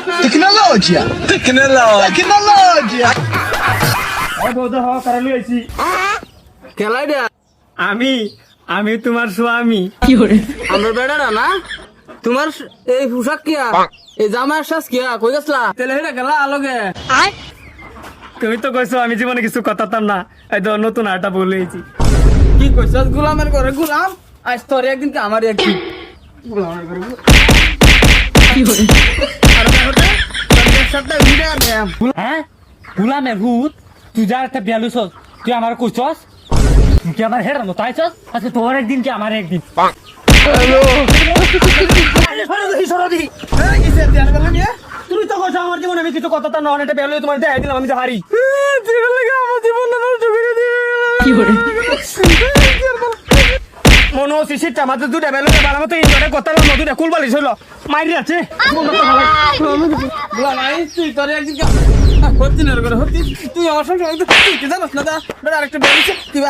Tecnologia. Tecnologia. খেলাই দে আমি তোমার স্বামী। আমার বেড়াটা না তোমার এই পোশাক কিয়া এই জামার শ্বাস কিয়া কই গেছলা তেলে হেটা গেলা আলোকে তুমি তো কইছো আমি জীবনে কিছু কথাতাম না, এই তো নতুন আটা বলেছি। কি কইছস গোলামের ঘরে গোলাম আজ তোর একদিন কি আমার একদিন গোলামের ঘরে আর বেহতে তোর ব্যবসাটা ভিড়ে দেম হ্যাঁ গুলামের ভূত, তুই যা একটা বিয়ালুস, তুই আমার কইছস তুই কি আমার হেরার মতো আইছস? আচ্ছা তোর একদিন কি আমার একদিন। তুমি তো কইছো আমার জীবনে আমি কিছু কথাটা নন, এটা বেলুই তোমার দেখাই দিলাম আমি যে হারি। আমার জীবন নষ্ট করে দিল। মনে হচ্ছে শীতটা আমাদের দুটা বেলুই ভালো মতো ইনভার্টার কথা বললাম, দুটা কুলবালিশ হইলো মাইরি আছে। গোলাম আই তুই তোর একদিন কি হতি না করে হতি তুই আমার সঙ্গে তুই কি জানোস না দা আরেকটা বেরিয়েছে তুই